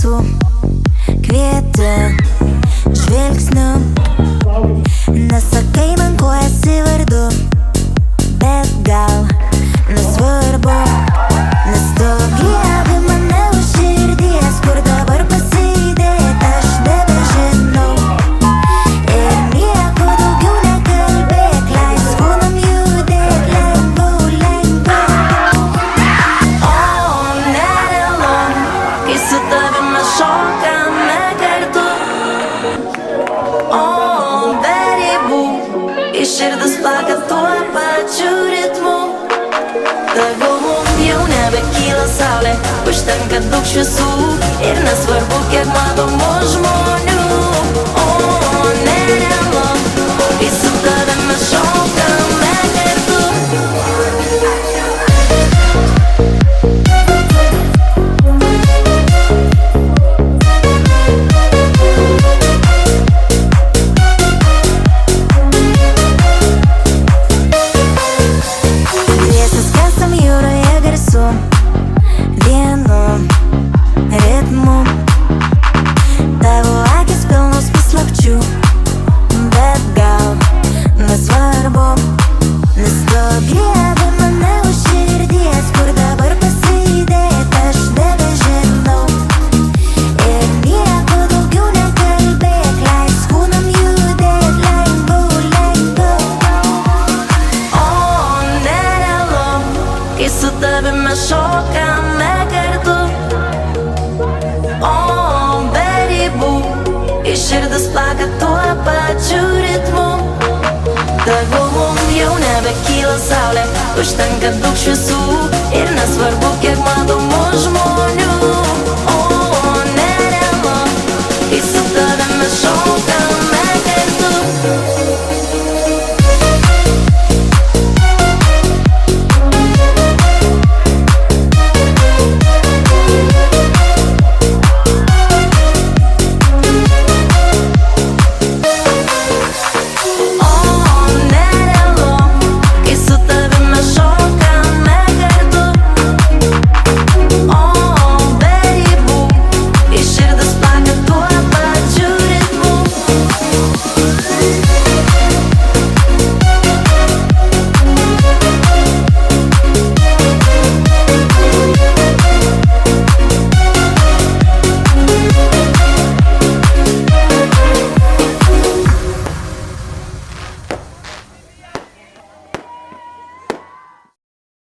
visų kvieti žvilgsniu. Nesakai man, kuo esi vardu, bet gal nesvarbu, nes tu griebi mane už širdies, kur dabar pasidėt aš nebežinau. Ir nieko daugiau nekalbėk, leisk kūnam judėt lengviau, lengviau. O, nerealu, kai su tavim mes šokame kartu. O, be ribų, kai širdis plaka tuo pačiu ritmu. Tegul mum jau nebekyla saulė, užtenka daug šviesų ir nesvarbu, kiek matomų žmonių. O, nerealu, kai su tavim mes šokame kartu. Dviese skęstam jūroje garsu, vienu ritmu. Tavo akis pilnos paslapčių, bet gal nesvarbu, nes tu griebi mane už širdies, kur dabar pasidėt aš nebežinau. Ir nieko daugiau nekalbėk, leisk kūnam judėt lengviau, lengviau. O, nerealu, kai su tavim mes šokame kartu. O, be ribų, kai širdis plaka tuo pačiu ritmu. Tegul mum jau nebekyla saulė, užtenka daug šviesų ir nesvarbu, kiek matomų žmonių.